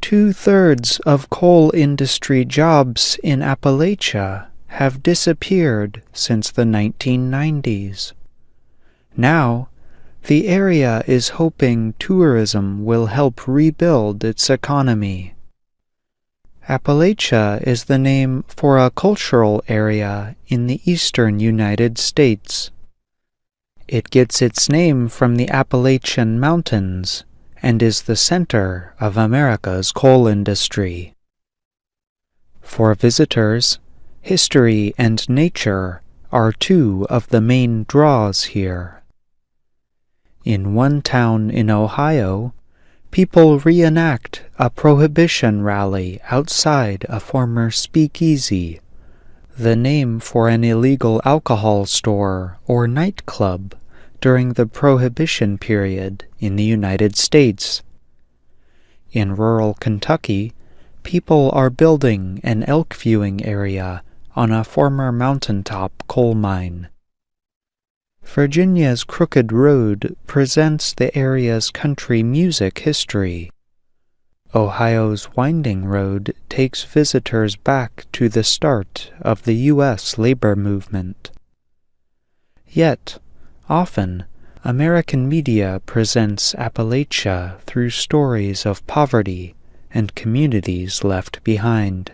2/3 of coal industry jobs in Appalachia have disappeared since the 1990s. Now, the area is hoping tourism will help rebuild its economy. Appalachia is the name for a cultural area in the eastern United States. It gets its name from the Appalachian Mountains and is the center of America's coal industry. For visitors, history and nature are two of the main draws here. In one town in Ohio, people reenact a Prohibition rally outside a former speakeasy, the name for an illegal alcohol store or nightclub during the Prohibition period in the United States. In rural Kentucky, people are building an elk viewing area on a former mountaintop coal mine. Virginia's Crooked Road presents the area's country music history. Ohio's Winding Road takes visitors back to the start of the U.S. labor movement. Yet, often, American media presents Appalachia through stories of poverty and communities left behind.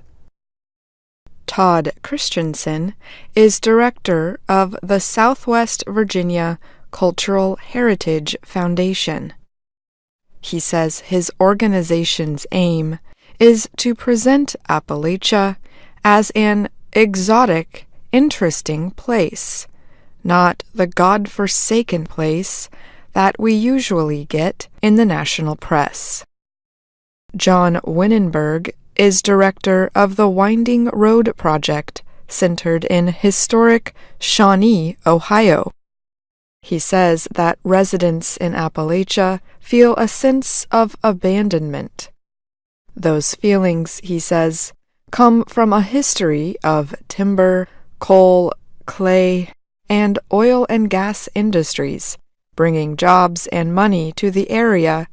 Todd Christensen is director of the Southwest Virginia Cultural Heritage Foundation. He says his organization's aim is to present Appalachia as an exotic, interesting place, not the godforsaken place that we usually get in the national press. John Winnenberg is director of the Winding Road Project, centered in historic Shawnee, Ohio. He says that residents in Appalachia feel a sense of abandonment. Those feelings, he says, come from a history of timber, coal, clay, and oil and gas industries, bringing jobs and money to the area,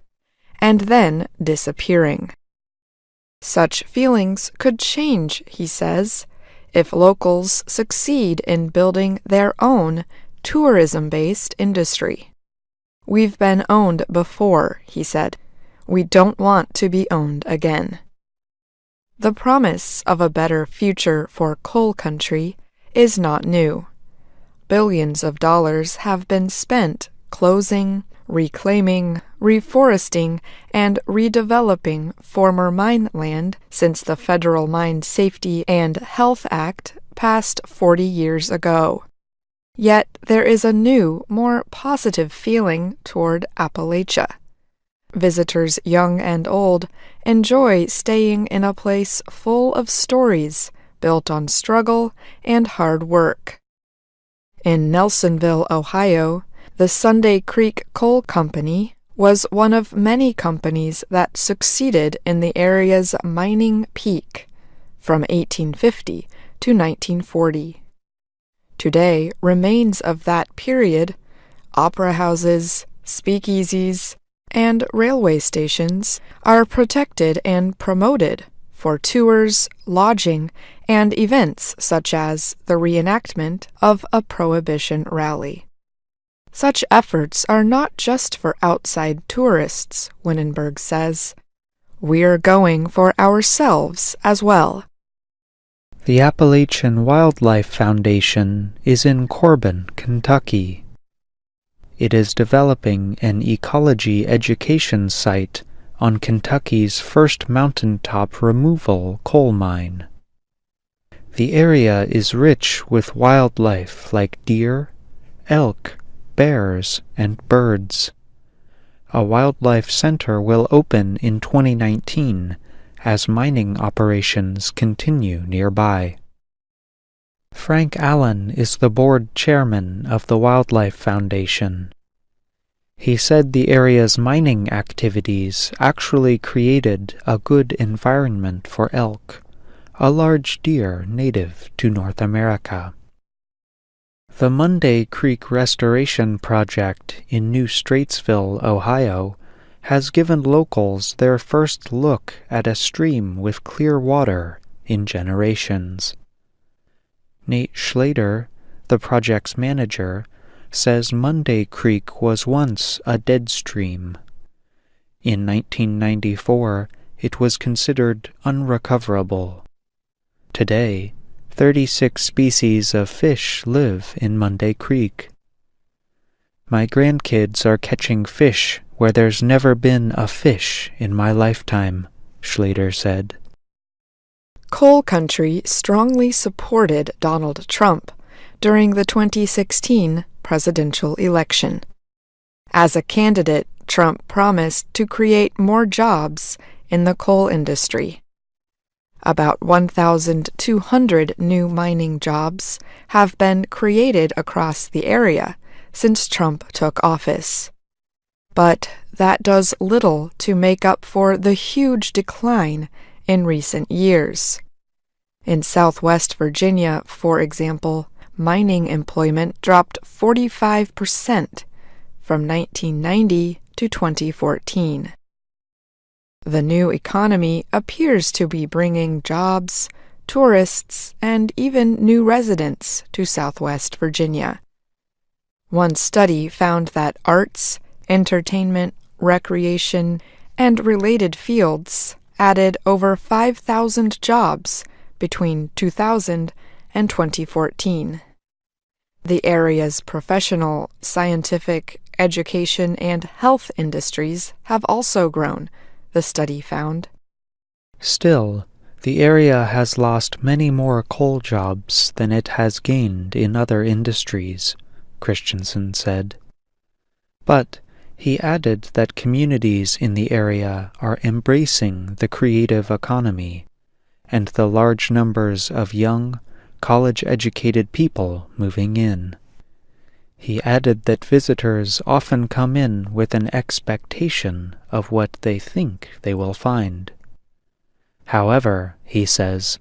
and then disappearing. Such feelings could change, he says, if locals succeed in building their own tourism-based industry. We've been owned before, he said. We don't want to be owned again. The promise of a better future for coal country is not new. Billions of dollars have been spent closing, reclaiming, reforesting, and redeveloping former mine land since the Federal Mine Safety and Health Act passed 40 years ago. Yet there is a new, more positive feeling toward Appalachia. Visitors young and old enjoy staying in a place full of stories built on struggle and hard work. In Nelsonville, Ohio, the Sunday Creek Coal Company was one of many companies that succeeded in the area's mining peak from 1850 to 1940. Today, remains of that period, opera houses, speakeasies, and railway stations are protected and promoted for tours, lodging, and events such as the re-enactment of a Prohibition rally. Such efforts are not just for outside tourists, Winnenberg says. We're going for ourselves as well. The Appalachian Wildlife Foundation is in Corbin, Kentucky. It is developing an ecology education site on Kentucky's first mountaintop removal coal mine. The area is rich with wildlife like deer, elk, bears, and birds. A wildlife center will open in 2019 as mining operations continue nearby. Frank Allen is the board chairman of the Wildlife Foundation. He said the area's mining activities actually created a good environment for elk, a large deer native to North America. The Monday Creek Restoration Project in New Straitsville, Ohio, has given locals their first look at a stream with clear water in generations. Nate Schlater, the project's manager, says Monday Creek was once a dead stream. In 1994, it was considered unrecoverable. Today, 36 species of fish live in Monday Creek. My grandkids are catching fish where there's never been a fish in my lifetime, Schlater said. Coal Country strongly supported Donald Trump during the 2016 presidential election. As a candidate, Trump promised to create more jobs in the coal industry. About 1,200 new mining jobs have been created across the area since Trump took office. But that does little to make up for the huge decline in recent years. In Southwest Virginia, for example, mining employment dropped 45% from 1990 to 2014. The new economy appears to be bringing jobs, tourists, and even new residents to Southwest Virginia. One study found that arts, entertainment, recreation, and related fields added over 5,000 jobs between 2000 and 2014. The area's professional, scientific, education, and health industries have also grown, the study found. Still, the area has lost many more coal jobs than it has gained in other industries, Christensen said. But he added that communities in the area are embracing the creative economy and the large numbers of young, college-educated people moving in. He added that visitors often come in with an expectation of what they think they will find. However, he says,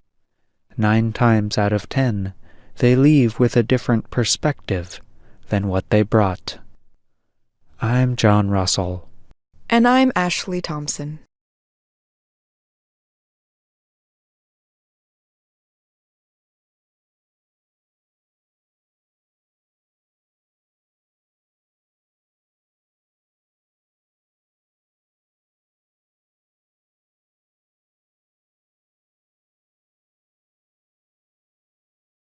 9 times out of 10, they leave with a different perspective than what they brought. I'm John Russell. And I'm Ashley Thompson.